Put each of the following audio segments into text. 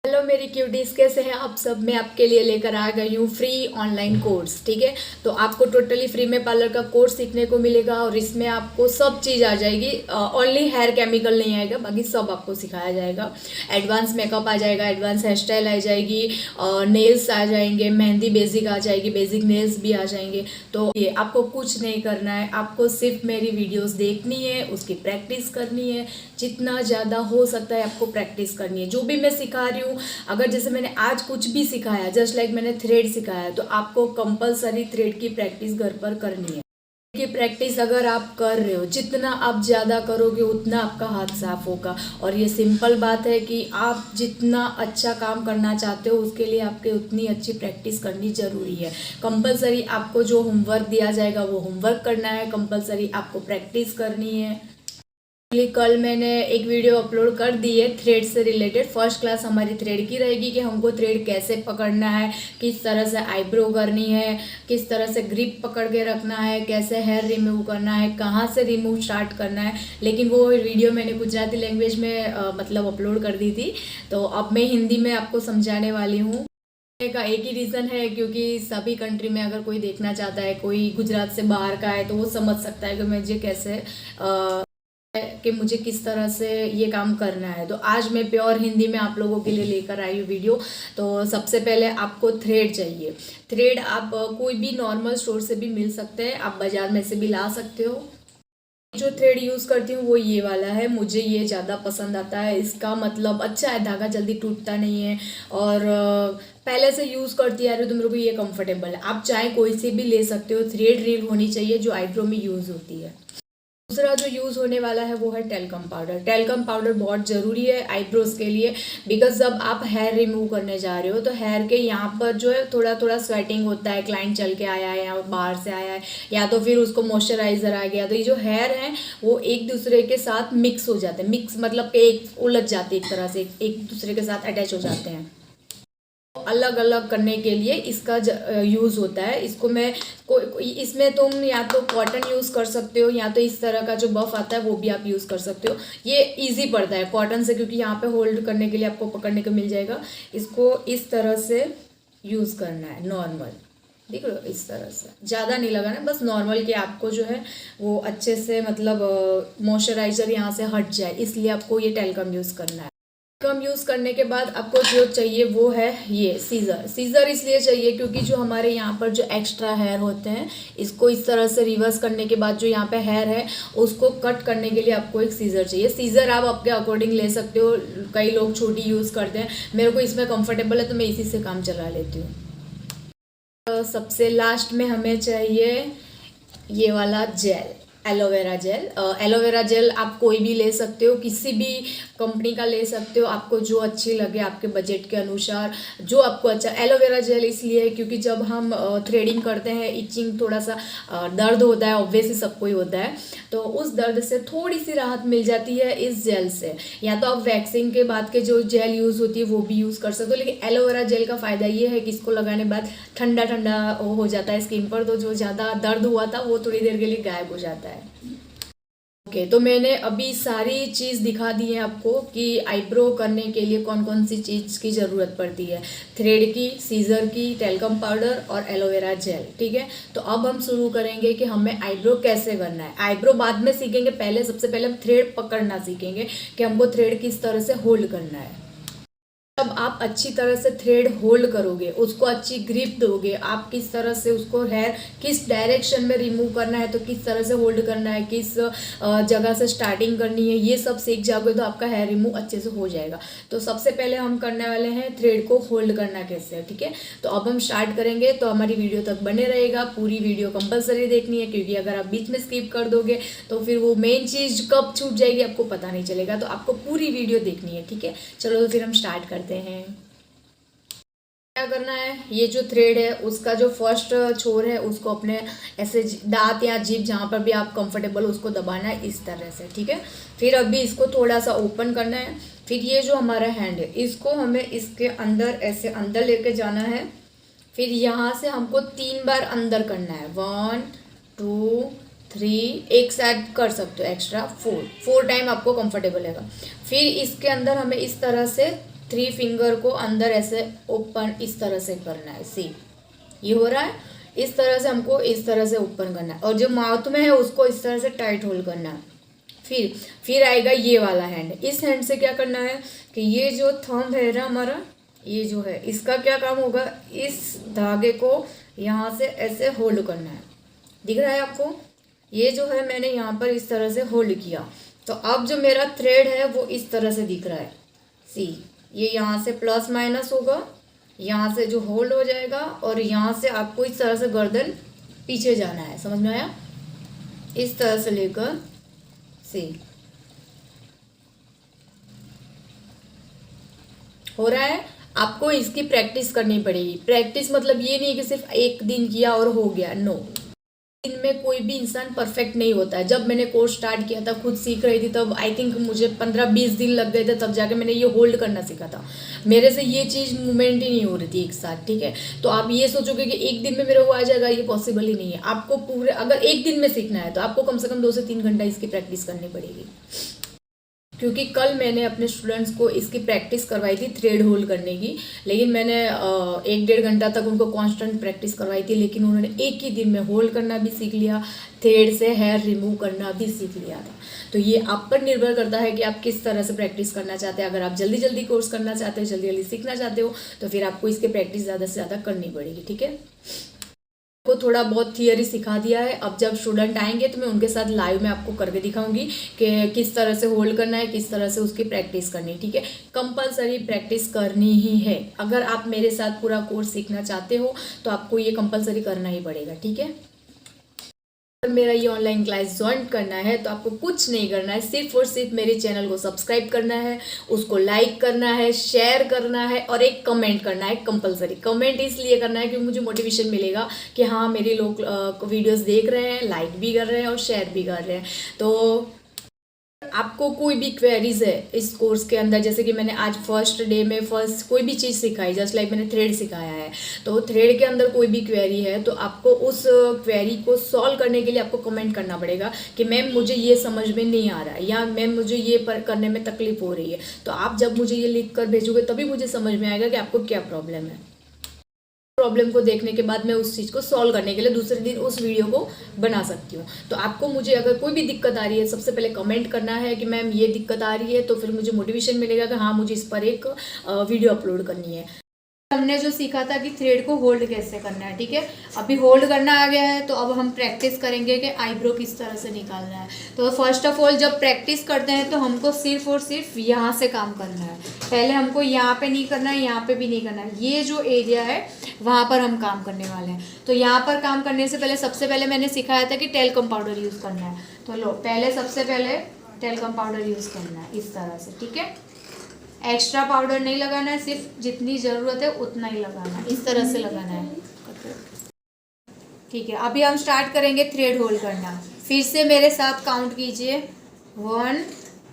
Hello मेरी cuties, कैसे हैं आप सब। मैं आपके लिए लेकर आ गई हूँ फ्री ऑनलाइन कोर्स। ठीक है, तो आपको टोटली फ्री में पार्लर का कोर्स सीखने को मिलेगा और इसमें आपको सब चीज़ आ जाएगी। ओनली हेयर केमिकल नहीं आएगा, बाकी सब आपको सिखाया जाएगा। एडवांस मेकअप आ जाएगा, एडवांस हेयर स्टाइल आ जाएगी, नेल्स आ जाएंगे, मेहंदी बेसिक आ जाएगी, बेसिक नेल्स भी आ जाएंगे। तो ये आपको कुछ नहीं करना है, आपको सिर्फ मेरी वीडियोस देखनी है, उसकी प्रैक्टिस करनी है। जितना ज़्यादा हो सकता है आपको प्रैक्टिस करनी है। जो भी मैं सिखा रही हूँ, अगर जैसे मैंने आज कुछ भी सिखाया, जस्ट लाइक मैंने थ्रेड सिखाया, तो आपको कंपलसरी थ्रेड की प्रैक्टिस घर पर करनी है। की प्रैक्टिस अगर आप कर रहे हो, जितना आप ज़्यादा करोगे उतना आपका हाथ साफ होगा। और ये सिंपल बात है कि आप जितना अच्छा काम करना चाहते हो उसके लिए आपके उतनी अच्छी प्रैक्टिस करनी ज़रूरी है। कंपलसरी आपको जो होमवर्क दिया जाएगा वो होमवर्क करना है, कंपलसरी आपको प्रैक्टिस करनी है। कल मैंने एक वीडियो अपलोड कर दी है थ्रेड से रिलेटेड। फर्स्ट क्लास हमारी थ्रेड की रहेगी कि हमको थ्रेड कैसे पकड़ना है, किस तरह से आईब्रो करनी है, किस तरह से ग्रिप पकड़ के रखना है, कैसे हेयर रिमूव करना है, कहाँ से रिमूव स्टार्ट करना है। लेकिन वो वीडियो मैंने गुजराती लैंग्वेज में मतलब अपलोड कर दी थी, तो अब मैं हिंदी में आपको समझाने वाली हूँ। का एक ही रीज़न है क्योंकि सभी कंट्री में अगर कोई देखना चाहता है, कोई गुजरात से बाहर का है, तो वो समझ सकता है कि मुझे कैसे कि मुझे किस तरह से ये काम करना है। तो आज मैं प्योर हिंदी में आप लोगों के लिए लेकर आई हूँ वीडियो। तो सबसे पहले आपको थ्रेड चाहिए। थ्रेड आप कोई भी नॉर्मल स्टोर से भी मिल सकते हैं, आप बाजार में से भी ला सकते हो। जो थ्रेड यूज़ करती हूँ वो ये वाला है, मुझे ये ज़्यादा पसंद आता है। इसका मतलब अच्छा है, धागा जल्दी टूटता नहीं है और पहले से यूज़ करती आ रही हो तो मेरे को ये कंफर्टेबल है। आप चाहे कोई से भी ले सकते हो। थ्रेड रील होनी चाहिए जो आईब्रो में यूज़ होती है। दूसरा जो यूज़ होने वाला है वो है टेल्कम पाउडर। टेल्कम पाउडर बहुत ज़रूरी है आईब्रोज के लिए, बिकॉज जब आप हेयर रिमूव करने जा रहे हो तो हेयर के यहाँ पर जो है थोड़ा थोड़ा स्वेटिंग होता है। क्लाइंट चल के आया है या बाहर से आया है या तो फिर उसको मॉइस्चराइजर आ गया, तो ये जो हेयर है वो एक दूसरे के साथ मिक्स हो जाते हैं। मिक्स मतलब कि एक उलझ जाते हैं, एक तरह से एक दूसरे के साथ अटैच हो जाते हैं। अलग अलग करने के लिए इसका यूज़ होता है। इसको मैं इसमें तुम या तो कॉटन यूज़ कर सकते हो या तो इस तरह का जो बफ आता है वो भी आप यूज़ कर सकते हो। ये इजी पड़ता है कॉटन से, क्योंकि यहाँ पे होल्ड करने के लिए आपको पकड़ने को मिल जाएगा। इसको इस तरह से यूज़ करना है नॉर्मल, देख लो इस तरह से, ज़्यादा नहीं लगाना, बस नॉर्मल के आपको जो है वो अच्छे से मतलब मॉइस्चराइजर यहाँ से हट जाए, इसलिए आपको ये टेल्कम यूज़ करना है। कम यूज़ करने के बाद आपको जो चाहिए वो है ये सीज़र। सीज़र इसलिए चाहिए क्योंकि जो हमारे यहाँ पर जो एक्स्ट्रा हेयर होते हैं, इसको इस तरह से रिवर्स करने के बाद जो यहाँ पे हेयर है उसको कट करने के लिए आपको एक सीज़र चाहिए। सीज़र आप अपने अकॉर्डिंग ले सकते हो, कई लोग छोटी यूज़ करते हैं, मेरे को इसमें कंफर्टेबल है तो मैं इसी से काम चला लेती हूँ। तो सबसे लास्ट में हमें चाहिए ये वाला gel, aloe vera gel. Aloe vera gel आप कोई भी ले सकते हो, किसी भी कंपनी का ले सकते हो, आपको जो अच्छी लगे आपके बजट के अनुसार, जो आपको अच्छा। एलोवेरा जेल इसलिए है क्योंकि जब हम थ्रेडिंग करते हैं, इचिंग थोड़ा सा दर्द होता है, ऑब्वियसली सबको ही होता है, तो उस दर्द से थोड़ी सी राहत मिल जाती है इस जेल से। या तो आप वैक्सिंग के बाद के जो जेल यूज़ होती है वो भी यूज़ कर सकते हो, लेकिन एलोवेरा जेल का फ़ायदा ये है कि इसको लगाने बाद ठंडा ठंडा हो जाता है स्किन पर, तो जो ज़्यादा दर्द हुआ था वो थोड़ी देर के लिए गायब हो जाता है। ओके, तो मैंने अभी सारी चीज़ दिखा दी है आपको कि आईब्रो करने के लिए कौन कौन सी चीज़ की ज़रूरत पड़ती है। थ्रेड की, सीज़र की, टेल्कम पाउडर और एलोवेरा जेल। ठीक है, तो अब हम शुरू करेंगे कि हमें आईब्रो कैसे करना है। आईब्रो बाद में सीखेंगे, पहले सबसे पहले हम थ्रेड पकड़ना सीखेंगे कि हमको थ्रेड किस तरह से होल्ड करना है। जब आप अच्छी तरह से थ्रेड होल्ड करोगे, उसको अच्छी ग्रिप दोगे, आप किस तरह से उसको हेयर किस डायरेक्शन में रिमूव करना है, तो किस तरह से होल्ड करना है, किस जगह से स्टार्टिंग करनी है, ये सब सीख जाओगे तो आपका हेयर रिमूव अच्छे से हो जाएगा। तो सबसे पहले हम करने वाले हैं थ्रेड को होल्ड करना कैसे है। ठीक है, तो अब हम स्टार्ट करेंगे, तो हमारी वीडियो तक बने रहेगा। पूरी वीडियो कंपलसरी देखनी है, क्योंकि अगर आप बीच में स्किप कर दोगे तो फिर वो मेन चीज़ कब छूट जाएगी आपको पता नहीं चलेगा। तो आपको पूरी वीडियो देखनी है। ठीक है, चलो तो फिर हम स्टार्ट करते हैं। क्या करना है, ये जो थ्रेड है उसका जो फर्स्ट छोर है उसको अपने ऐसे दांत या जीभ जहाँ पर भी आप कंफर्टेबल उसको दबाना है इस तरह से। ठीक है, फिर अभी इसको थोड़ा सा ओपन करना है। फिर ये जो हमारा हैंड है इसको हमें इसके अंदर ऐसे अंदर लेके जाना है। फिर यहाँ से हमको 3 बार अंदर करना है, 1 2 3, एक साइड कर सकते हो एक्स्ट्रा 4 टाइम आपको कंफर्टेबल रहेगा। फिर इसके अंदर हमें इस तरह से 3 फिंगर को अंदर ऐसे ओपन इस तरह से करना है। सी ये हो रहा है, इस तरह से हमको इस तरह से ओपन करना है और जो माउथ में है उसको इस तरह से टाइट होल्ड करना है। फिर आएगा ये वाला हैंड। इस हैंड से क्या करना है कि ये जो थंब है ना हमारा, ये जो है इसका क्या काम होगा, इस धागे को यहाँ से ऐसे होल्ड करना है। दिख रहा है आपको, ये जो है मैंने यहाँ पर इस तरह से होल्ड किया, तो अब जो मेरा थ्रेड है वो इस तरह से दिख रहा है। सी ये यहाँ से प्लस माइनस होगा, यहाँ से जो होल्ड हो जाएगा और यहाँ से आपको इस तरह से गर्दन पीछे जाना है। समझ में आया? इस तरह से लेकर सी हो रहा है। आपको इसकी प्रैक्टिस करनी पड़ेगी। प्रैक्टिस मतलब ये नहीं कि सिर्फ एक दिन किया और हो गया, नो। दिन में कोई भी इंसान परफेक्ट नहीं होता है। जब मैंने कोर्स स्टार्ट किया था, खुद सीख रही थी, तब आई थिंक मुझे 15-20 दिन लग गए थे, तब जाके मैंने ये होल्ड करना सीखा था। मेरे से ये चीज़ मूवमेंट ही नहीं हो रही थी एक साथ, ठीक है। तो आप ये सोचोगे कि एक दिन में मेरे को आ जाएगा, ये पॉसिबल ही नहीं है। आपको पूरे अगर एक दिन में सीखना है तो आपको कम से कम 2 से 3 घंटा इसकी प्रैक्टिस करनी पड़ेगी। क्योंकि कल मैंने अपने स्टूडेंट्स को इसकी प्रैक्टिस करवाई थी थ्रेड होल्ड करने की, लेकिन मैंने 1-1.5 घंटा तक उनको कांस्टेंट प्रैक्टिस करवाई थी, लेकिन उन्होंने एक ही दिन में होल्ड करना भी सीख लिया, थ्रेड से हेयर रिमूव करना भी सीख लिया था। तो ये आप पर निर्भर करता है कि आप किस तरह से प्रैक्टिस करना चाहते हैं। अगर आप जल्दी जल्दी कोर्स करना चाहते हो, जल्दी जल्दी सीखना चाहते हो, तो फिर आपको इसकी प्रैक्टिस ज़्यादा से ज़्यादा करनी पड़ेगी, ठीक है। को थोड़ा बहुत थियरी सिखा दिया है। अब जब स्टूडेंट आएंगे तो मैं उनके साथ लाइव में आपको करके दिखाऊंगी कि किस तरह से होल्ड करना है, किस तरह से उसकी प्रैक्टिस करनी है, ठीक है। कंपलसरी प्रैक्टिस करनी ही है। अगर आप मेरे साथ पूरा कोर्स सीखना चाहते हो तो आपको ये कंपलसरी करना ही पड़ेगा, ठीक है। अगर मेरा ये ऑनलाइन क्लास ज्वाइन करना है तो आपको कुछ नहीं करना है, सिर्फ और सिर्फ मेरे चैनल को सब्सक्राइब करना है, उसको लाइक करना है, शेयर करना है और एक कमेंट करना है। कंपलसरी कमेंट इसलिए करना है क्योंकि मुझे मोटिवेशन मिलेगा कि हाँ मेरे लोग वीडियोस देख रहे हैं, लाइक भी कर रहे हैं और शेयर भी कर रहे हैं। तो आपको कोई भी क्वेरीज है इस कोर्स के अंदर, जैसे कि मैंने आज फर्स्ट डे में कोई भी चीज़ सिखाई, जस्ट लाइक मैंने थ्रेड सिखाया है, तो थ्रेड के अंदर कोई भी क्वेरी है तो आपको उस क्वेरी को सॉल्व करने के लिए आपको कमेंट करना पड़ेगा कि मैम मुझे ये समझ में नहीं आ रहा है, या मैम मुझे ये करने में तकलीफ हो रही है। तो आप जब मुझे ये लिख कर भेजोगे तभी मुझे समझ में आएगा कि आपको क्या प्रॉब्लम है। प्रॉब्लम को देखने के बाद मैं उस चीज़ को सॉल्व करने के लिए दूसरे दिन उस वीडियो को बना सकती हूँ। तो आपको मुझे अगर कोई भी दिक्कत आ रही है, सबसे पहले कमेंट करना है कि मैम ये दिक्कत आ रही है, तो फिर मुझे मोटिवेशन मिलेगा कि हाँ मुझे इस पर एक वीडियो अपलोड करनी है। हमने जो सीखा था कि थ्रेड को होल्ड कैसे करना है, ठीक है। अभी होल्ड करना आ गया है तो अब हम प्रैक्टिस करेंगे कि आईब्रो किस तरह से निकालना है। तो फर्स्ट ऑफ ऑल जब प्रैक्टिस करते हैं तो हमको सिर्फ और सिर्फ यहाँ से काम करना है। पहले हमको यहाँ पे नहीं करना है, यहाँ पे भी नहीं करना है, ये जो एरिया है वहाँ पर हम काम करने वाले हैं। तो यहाँ पर काम करने से पहले सबसे पहले मैंने सिखाया था कि टेल्कम पाउडर यूज़ करना है। तो लो पहले सबसे पहले टेल्कम पाउडर यूज़ करना है इस तरह से, ठीक है। एक्स्ट्रा पाउडर नहीं लगाना है, सिर्फ जितनी ज़रूरत है उतना ही लगाना है, इस तरह से लगाना है, ठीक है। अभी हम स्टार्ट करेंगे थ्रेड होल्ड करना। फिर से मेरे साथ काउंट कीजिए, 1,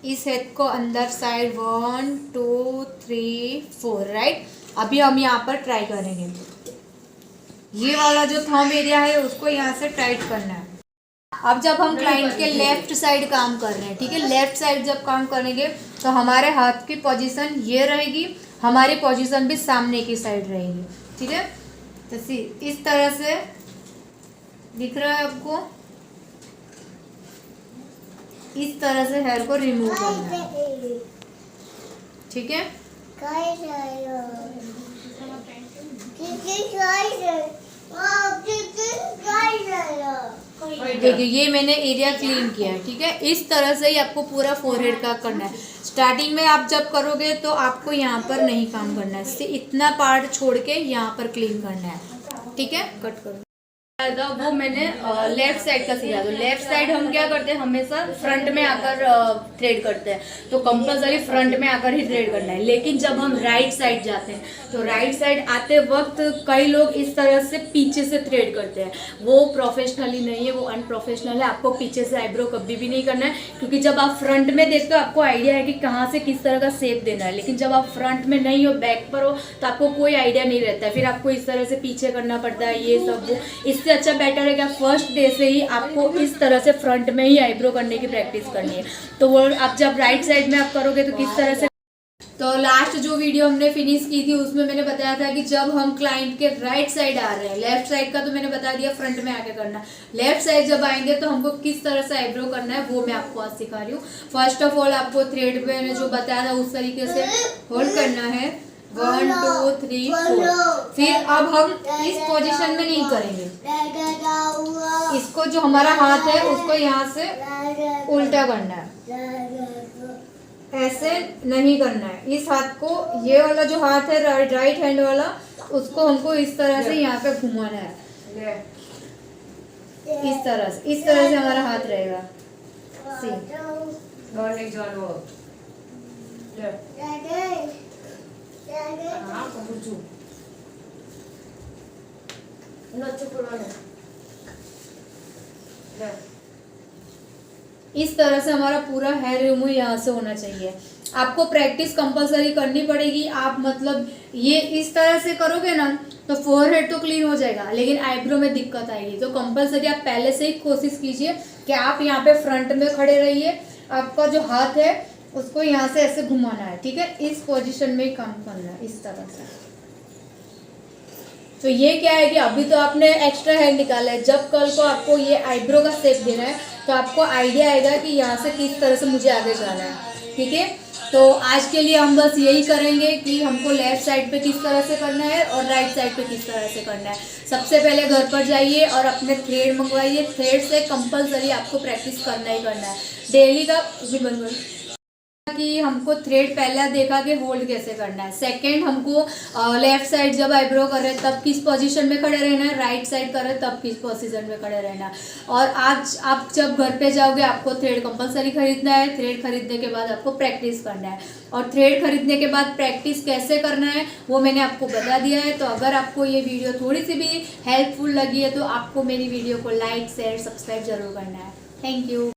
इस हेड को अंदर साइड 1 2 3 4, राइट। अभी हम यहाँ पर ट्राई करेंगे, ये वाला जो थंब एरिया है उसको यहाँ से टाइट करना है। अब जब हम क्लाइंट के लेफ्ट साइड काम कर रहे हैं, ठीक है, लेफ्ट साइड जब काम करेंगे तो हमारे हाथ की पोजीशन ये रहेगी, हमारी पोजीशन भी सामने की साइड रहेगी, ठीक है। तो इस तरह से दिख रहा है आपको, इस तरह से हेयर को रिमूव करना है, ठीक है। देखिए ये मैंने एरिया क्लीन किया है, ठीक है। इस तरह से ही आपको पूरा फोरहेड का करना है। स्टार्टिंग में आप जब करोगे तो आपको यहाँ पर नहीं काम करना है, इससे इतना पार्ट छोड़ के यहाँ पर क्लीन करना है, ठीक है। कट करो वो मैंने लेफ्ट साइड का सीखा। तो लेफ्ट साइड हम क्या करते हैं, हमेशा फ्रंट में आकर थ्रेड करते हैं, तो कंपलसरी फ्रंट में आकर ही थ्रेड करना है। लेकिन जब हम राइट साइड जाते हैं तो राइट साइड आते वक्त कई लोग इस तरह से पीछे से थ्रेड करते हैं, वो प्रोफेशनली नहीं है, वो अनप्रोफेशनल है। आपको पीछे से आईब्रो कभी भी नहीं करना है, क्योंकि जब आप फ्रंट में देखते हो आपको आइडिया है कि कहाँ से किस तरह का शेप देना है, लेकिन जब आप फ्रंट में नहीं हो, बैक पर हो, तो आपको कोई आइडिया नहीं रहता है। फिर आपको इस तरह से पीछे करना पड़ता है, ये सब वो। इससे अच्छा बेटर है कि आप फर्स्ट डे से ही आपको इस तरह से फ्रंट में ही आईब्रो करने की प्रैक्टिस करनी है। तो वो आप जब राइट साइड में आप करोगे तो किस तरह से तो लास्ट जो वीडियो हमने फिनिश की थी उसमें मैंने बताया था कि जब हम क्लाइंट के राइट साइड आ रहे हैं, लेफ्ट साइड का तो मैंने बता दिया फ्रंट में आके करना, लेफ्ट साइड जब आएंगे तो हमको किस तरह से आईब्रो करना है वो मैं आपको आज सिखा रही हूँ। फर्स्ट ऑफ ऑल आपको थ्रेड पे मैंने जो बताया था उस तरीके से होल्ड करना है, 1 2 3 4। फिर अब हम इस पोजीशन में नहीं करेंगे, इसको जो हमारा हाथ है उसको यहाँ से उल्टा करना है, ऐसे नहीं करना है। इस हाथ को, ये वाला जो हाथ है राइट हैंड वाला, उसको हमको इस तरह से यहाँ पे घुमाना है, इस तरह से हमारा हाथ रहेगा। इस तरह से हमारा पूरा हेयर रिमूव यहाँ से होना चाहिए। आपको प्रैक्टिस कंपलसरी करनी पड़ेगी। आप मतलब ये इस तरह से करोगे ना तो फोरहेड तो क्लीन हो जाएगा, लेकिन आईब्रो में दिक्कत आएगी। तो कंपलसरी आप पहले से ही कोशिश कीजिए कि आप यहाँ पे फ्रंट में खड़े रहिए, आपका जो हाथ है उसको यहाँ से ऐसे घुमाना है, ठीक है। इस पोजीशन में काम करना है, इस तरह से। तो ये क्या है कि अभी तो आपने एक्स्ट्रा हेयर निकाला है, जब कल को आपको ये आईब्रो का शेप देना है तो आपको आइडिया आएगा कि यहाँ से किस तरह से मुझे आगे जाना है, ठीक है। तो आज के लिए हम बस यही करेंगे कि हमको लेफ्ट साइड पे किस तरह से करना है और राइट साइड पे किस तरह से करना है। सबसे पहले घर पर जाइए और अपने थ्रेड मंगवाइए। थ्रेड से कंपलसरी आपको प्रैक्टिस करना ही करना है डेली का। कि हमको थ्रेड पहला देखा कि होल्ड कैसे करना है। सेकंड, हमको लेफ्ट साइड जब आईब्रो कर रहे हैं तब किस पोजीशन में खड़े रहना है, राइट साइड कर रहे हैं तब किस पोजीशन में खड़े रहना है। और आज आप जब घर पे जाओगे आपको थ्रेड कंपलसरी खरीदना है। थ्रेड खरीदने के बाद आपको प्रैक्टिस करना है, और थ्रेड खरीदने के बाद प्रैक्टिस कैसे करना है वो मैंने आपको बता दिया है। तो अगर आपको ये वीडियो थोड़ी सी भी हेल्पफुल लगी है तो आपको मेरी वीडियो को लाइक शेयर सब्सक्राइब जरूर करना है। Thank you.